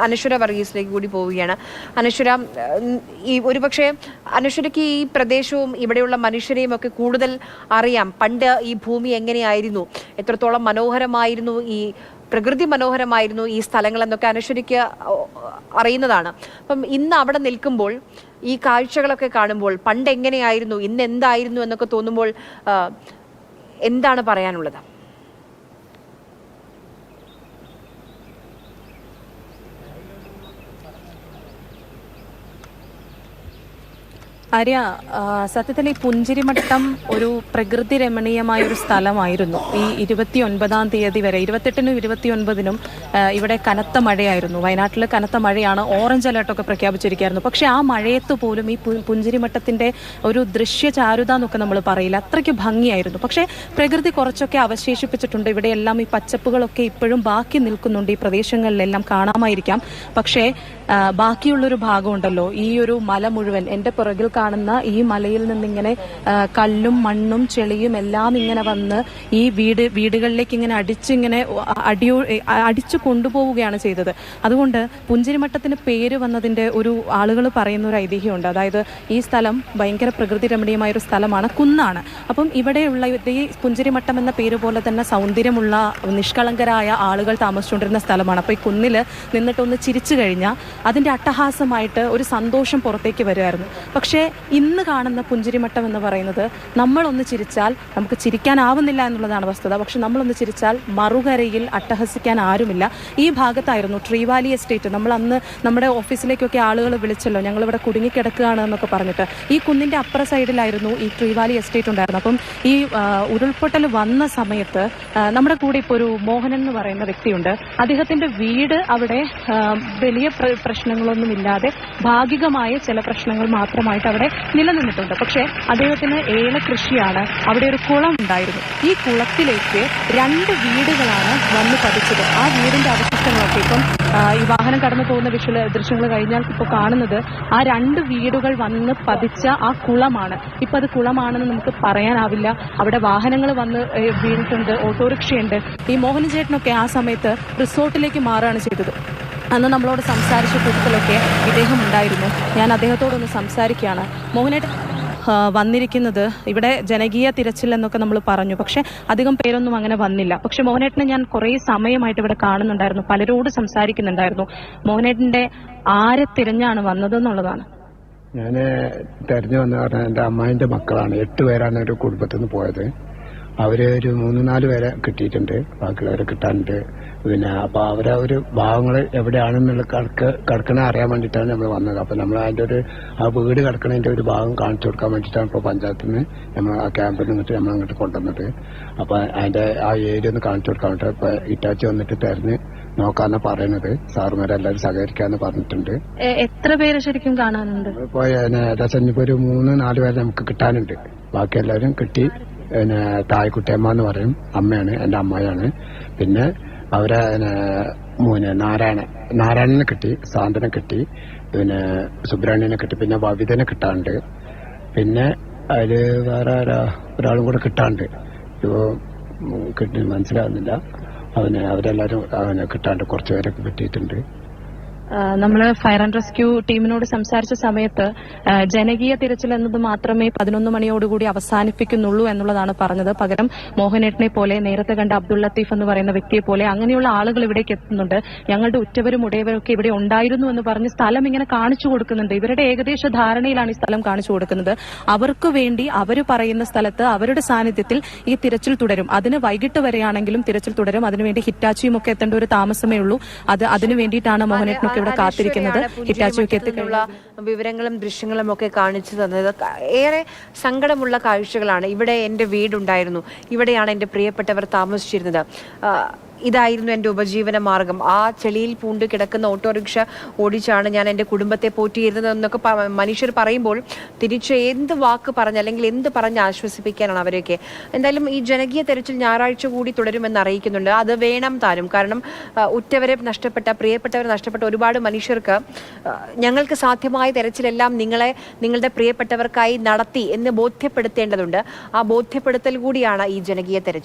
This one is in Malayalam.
അനശ്വര വർഗീസിലേക്ക് കൂടി പോവുകയാണ്. അനശ്വര, ഈ ഒരുപക്ഷെ അനശ്വരയ്ക്ക് ഈ പ്രദേശവും ഇവിടെയുള്ള മനുഷ്യരെയും ഒക്കെ കൂടുതൽ അറിയാം. പണ്ട് ഈ ഭൂമി എങ്ങനെയായിരുന്നു, എത്രത്തോളം മനോഹരമായിരുന്നു, ഈ പ്രകൃതി മനോഹരമായിരുന്നു ഈ സ്ഥലങ്ങൾ എന്നൊക്കെ അനശ്വരയ്ക്ക് അറിയുന്നതാണ്. അപ്പം ഇന്ന് അവിടെ നിൽക്കുമ്പോൾ ഈ കാഴ്ചകളൊക്കെ കാണുമ്പോൾ പണ്ട് എങ്ങനെയായിരുന്നു, ഇന്ന് എന്തായിരുന്നു എന്നൊക്കെ തോന്നുമ്പോൾ എന്താണ് പറയാനുള്ളത്? ആര്യ, സത്യത്തിൽ ഈ പുഞ്ചിരിമട്ടം ഒരു പ്രകൃതി രമണീയമായ ഒരു സ്ഥലമായിരുന്നു. ഈ 29-ാം തീയതി വരെ, 28-നും 29-നും ഇവിടെ കനത്ത മഴയായിരുന്നു. വയനാട്ടിൽ കനത്ത മഴയാണ്, ഓറഞ്ച് അലേർട്ടൊക്കെ പ്രഖ്യാപിച്ചിരിക്കുകയായിരുന്നു. പക്ഷേ ആ മഴയത്ത് പോലും ഈ പുഞ്ചിരിമട്ടത്തിൻ്റെ ഒരു ദൃശ്യചാരുത എന്നൊക്കെ നമ്മൾ പറയില്ല, അത്രയ്ക്ക് ഭംഗിയായിരുന്നു. പക്ഷേ പ്രകൃതി കുറച്ചൊക്കെ അവശേഷിപ്പിച്ചിട്ടുണ്ട്. ഇവിടെയെല്ലാം ഈ പച്ചപ്പുകളൊക്കെ ഇപ്പോഴും ബാക്കി നിൽക്കുന്നുണ്ട്. ഈ പ്രദേശങ്ങളിലെല്ലാം കാണാമായിരിക്കാം. പക്ഷേ ബാക്കിയുള്ളൊരു ഭാഗമുണ്ടല്ലോ, ഈ ഒരു മല മുഴുവൻ, എൻ്റെ പുറകിൽ കാണുന്ന ഈ മലയിൽ നിന്നിങ്ങനെ കല്ലും മണ്ണും ചെളിയും എല്ലാം ഇങ്ങനെ വന്ന് ഈ വീടുകളിലേക്ക് ഇങ്ങനെ അടിച്ചു കൊണ്ടുപോവുകയാണ് ചെയ്തത്. അതുകൊണ്ട് പുഞ്ചിരിമട്ടത്തിന് പേര് വന്നതിൻ്റെ ഒരു ആളുകൾ പറയുന്ന ഒരു ഐതിഹ്യമുണ്ട്. അതായത് ഈ സ്ഥലം ഭയങ്കര പ്രകൃതി രമണീയമായ ഒരു സ്ഥലമാണ്, കുന്നാണ്. അപ്പം ഇവിടെയുള്ള ഈ പുഞ്ചിരിമട്ടം എന്ന പേര് പോലെ തന്നെ സൗന്ദര്യമുള്ള നിഷ്കളങ്കരായ ആളുകൾ താമസിച്ചുകൊണ്ടിരുന്ന സ്ഥലമാണ്. അപ്പോൾ ഈ കുന്നിൽ നിന്നിട്ടൊന്ന് ചിരിച്ചു കഴിഞ്ഞാൽ അതിൻ്റെ അട്ടഹാസമായിട്ട് ഒരു സന്തോഷം പുറത്തേക്ക് വരുമായിരുന്നു. പക്ഷേ ഇന്ന് കാണുന്ന പുഞ്ചിരിമട്ടം എന്ന് പറയുന്നത്, നമ്മളൊന്ന് ചിരിച്ചാൽ നമുക്ക് ചിരിക്കാനാവുന്നില്ല എന്നുള്ളതാണ് വസ്തുത. പക്ഷെ നമ്മളൊന്ന് ചിരിച്ചാൽ മറുകരയിൽ അട്ടഹസിക്കാൻ ആരുമില്ല. ഈ ഭാഗത്തായിരുന്നു ട്രീ വാലി എസ്റ്റേറ്റ്. നമ്മൾ അന്ന് നമ്മുടെ ഓഫീസിലേക്കൊക്കെ ആളുകൾ വിളിച്ചല്ലോ, ഞങ്ങളിവിടെ കുടുങ്ങിക്കിടക്കുകയാണ് എന്നൊക്കെ പറഞ്ഞിട്ട്. ഈ കുന്നിൻ്റെ അപ്പുറ സൈഡിലായിരുന്നു ഈ ട്രീ വാലി എസ്റ്റേറ്റ് ഉണ്ടായിരുന്നു. അപ്പം ഈ ഉരുൾപൊട്ടൽ വന്ന സമയത്ത് നമ്മുടെ കൂടെ ഇപ്പോൾ ഒരു മോഹനൻ എന്ന് പറയുന്ന വ്യക്തിയുണ്ട്. അദ്ദേഹത്തിൻ്റെ വീട് അവിടെ വലിയ പ്രശ്നങ്ങളൊന്നുമില്ലാതെ ഭാഗികമായ ചില പ്രശ്നങ്ങൾ മാത്രമായിട്ട് അവിടെ നിലനിന്നിട്ടുണ്ട്. പക്ഷേ അദ്ദേഹത്തിന് ഏല കൃഷിയാണ്. അവിടെ ഒരു കുളം ഉണ്ടായിരുന്നു. ഈ കുളത്തിലേക്ക് 2 വീടുകളാണ് വന്ന് പതിച്ചത്. ആ വീടിന്റെ അവശിഷ്ടങ്ങളൊക്കെ ഇപ്പം ഈ വാഹനം കടന്നു പോകുന്ന ദൃശ്യങ്ങൾ കഴിഞ്ഞാൽ ഇപ്പോൾ കാണുന്നത് ആ 2 വീടുകൾ വന്ന് പതിച്ച ആ കുളമാണ്. ഇപ്പം അത് കുളമാണെന്ന് നമുക്ക് പറയാനാവില്ല. അവിടെ വാഹനങ്ങൾ വന്ന് വീണിട്ടുണ്ട്, ഓട്ടോറിക്ഷയുണ്ട്. ഈ മോഹൻ ചേട്ടനൊക്കെ ആ സമയത്ത് റിസോർട്ടിലേക്ക് മാറുകയാണ് ചെയ്തത്. അന്ന് നമ്മളോട് സംസാരിച്ച കൂട്ടത്തിലൊക്കെ ഇദ്ദേഹം ഉണ്ടായിരുന്നു. ഞാൻ അദ്ദേഹത്തോടൊന്ന് സംസാരിക്കുകയാണ്. മോഹനേട്ടൻ വന്നിരിക്കുന്നത് ഇവിടെ ജനകീയ തിരച്ചിൽ എന്നൊക്കെ നമ്മൾ പറഞ്ഞു, പക്ഷെ അധികം പേരൊന്നും അങ്ങനെ വന്നില്ല. പക്ഷെ മോഹനേട്ടനെ ഞാൻ കുറേ സമയമായിട്ട് ഇവിടെ കാണുന്നുണ്ടായിരുന്നു, പലരോട് സംസാരിക്കുന്നുണ്ടായിരുന്നു. മോഹനേട്ടന്റെ ആരെ തിരഞ്ഞാണ് വന്നതെന്നുള്ളതാണ്. ഞാൻ തെരഞ്ഞു വന്ന പറഞ്ഞാൽ എൻ്റെ അമ്മായിൻ്റെ മക്കളാണ്. 8 പേരാണ് ഒരു കുടുംബത്തിൽ നിന്ന് പോയത്. അവര് ഒരു 3-4 പേരെ കിട്ടിയിട്ടുണ്ട്, ബാക്കിയുള്ളവരെ കിട്ടാനുണ്ട്. പിന്നെ അപ്പോൾ അവരെ ഒരു ഭാഗങ്ങൾ എവിടെയാണെന്നുള്ള കിടക്കണ അറിയാൻ വേണ്ടിയിട്ടാണ് നമ്മൾ വന്നത്. അപ്പോൾ നമ്മൾ അതിൻ്റെ ആ വീട് കിടക്കണതിൻ്റെ ഒരു ഭാഗം കാണിച്ചു കൊടുക്കാൻ വേണ്ടിയിട്ടാണ് ഇപ്പോൾ പഞ്ചായത്തിൽ നിന്ന് നമ്മൾ ആ ക്യാമ്പിൽ നിന്നിട്ട് നമ്മൾ അങ്ങോട്ട് കൊണ്ടുവന്നത്. അപ്പോൾ അതിൻ്റെ ആ ഏരിയ ഒന്ന് കാണിച്ചു കൊടുക്കാൻ വേണ്ടിയിട്ട് ഇപ്പോൾ ഇറ്റാച്ചി വന്നിട്ട് തെരഞ്ഞ് നോക്കാന്ന് പറയുന്നത്. സാറുമാരെല്ലാവരും സഹകരിക്കാന്ന് പറഞ്ഞിട്ടുണ്ട്. എത്ര പേര് ശരിക്കും കാണാനുണ്ട്? ഇപ്പോൾ ഏകദേശം ഇനിയിപ്പോൾ ഒരു 3-4 പേരെ നമുക്ക് കിട്ടാനുണ്ട്. ബാക്കി എല്ലാവരും കിട്ടി. പിന്നെ തായ്ക്കുട്ടിയമ്മ എന്ന് പറയും, അമ്മയാണ്, എൻ്റെ അമ്മയാണ്. പിന്നെ അവരെ നാരായണനെ കിട്ടി, സാന്ത്വനെ കിട്ടി, പിന്നെ സുബ്രഹ്മണ്യനെ കിട്ടി, പിന്നെ ബബിതനെ കിട്ടാണ്ട്, പിന്നെ അതിൽ വേറെ ഒരാളും കൂടെ കിട്ടാണ്ട്. ഇപ്പോൾ കിട്ടി മനസ്സിലാവുന്നില്ല. അവരെല്ലാവരും കിട്ടാണ്ട് കുറച്ച് പേരൊക്കെ കിട്ടിയിട്ടുണ്ട്. നമ്മൾ ഫയർ ആൻഡ് റെസ്ക്യൂ ടീമിനോട് സംസാരിച്ച സമയത്ത് ജനകീയ തിരച്ചിൽ എന്നത് മാത്രമേ 11 മണിയോടുകൂടി അവസാനിപ്പിക്കുന്നുള്ളൂ എന്നുള്ളതാണ് പറഞ്ഞത്. പകരം മോഹനേട്ടനെ പോലെ, നേരത്തെ കണ്ട അബ്ദുൾ ലത്തീഫ് എന്ന് പറയുന്ന വ്യക്തിയെ പോലെ അങ്ങനെയുള്ള ആളുകൾ ഇവിടേക്ക് എത്തുന്നുണ്ട്. ഞങ്ങളുടെ ഉറ്റവരും ഉടയവരൊക്കെ ഇവിടെ ഉണ്ടായിരുന്നു എന്ന് പറഞ്ഞ് സ്ഥലം ഇങ്ങനെ കാണിച്ചു കൊടുക്കുന്നുണ്ട്. ഇവരുടെ ഏകദേശ ധാരണയിലാണ് ഈ സ്ഥലം കാണിച്ചു കൊടുക്കുന്നത്. അവർക്ക് വേണ്ടി അവർ പറയുന്ന സ്ഥലത്ത് അവരുടെ സാന്നിധ്യത്തിൽ ഈ തിരച്ചിൽ തുടരും. അതിന് വൈകിട്ട് വരെയാണെങ്കിലും തിരച്ചിൽ തുടരും. അതിനുവേണ്ടി ഹിറ്റാച്ചിയും ഒക്കെ എത്തേണ്ട ഒരു താമസമേ ഉള്ളൂ. അതിനു വേണ്ടിയിട്ടാണ് മോഹനേട്ടനൊക്കെ ഇവിടെ കാത്തിരിക്കുന്നത്. ഹിറ്റാച്ചിയൊക്കെ എത്തിക്കഴിഞ്ഞുള്ള വിവരങ്ങളും ദൃശ്യങ്ങളും ഒക്കെ കാണിച്ചു തന്നത് ഏറെ സങ്കടമുള്ള കാഴ്ചകളാണ്. ഇവിടെ എൻ്റെ വീടുണ്ടായിരുന്നു, ഇവിടെയാണ് എൻ്റെ പ്രിയപ്പെട്ടവർ താമസിച്ചിരുന്നത്, ഇതായിരുന്നു എൻ്റെ ഉപജീവന മാർഗം, ആ ചെളിയിൽ പൂണ്ട് കിടക്കുന്ന ഓട്ടോറിക്ഷ ഓടിച്ചാണ് ഞാൻ എൻ്റെ കുടുംബത്തെ പോറ്റിയിരുന്നതെന്നൊക്കെ മനുഷ്യർ പറയുമ്പോൾ തിരിച്ച് എന്ത് വാക്ക് പറഞ്ഞ് അല്ലെങ്കിൽ എന്ത് പറഞ്ഞ് ആശ്വസിപ്പിക്കാനാണ് അവരെയൊക്കെ. എന്തായാലും ഈ ജനകീയ തെരച്ചിൽ ഞായറാഴ്ച കൂടി തുടരുമെന്ന് അറിയിക്കുന്നുണ്ട്. അത് വേണം താനും. കാരണം ഉറ്റവരെ നഷ്ടപ്പെട്ട, പ്രിയപ്പെട്ടവരെ നഷ്ടപ്പെട്ട ഒരുപാട് മനുഷ്യർക്ക് ഞങ്ങൾക്ക് സാധ്യമായ തെരച്ചിലെല്ലാം നിങ്ങളുടെ പ്രിയപ്പെട്ടവർക്കായി നടത്തി എന്ന് ബോധ്യപ്പെടുത്തേണ്ടതുണ്ട്. ആ ബോധ്യപ്പെടുത്തൽ കൂടിയാണ് ഈ ജനകീയ തെരച്ചിൽ.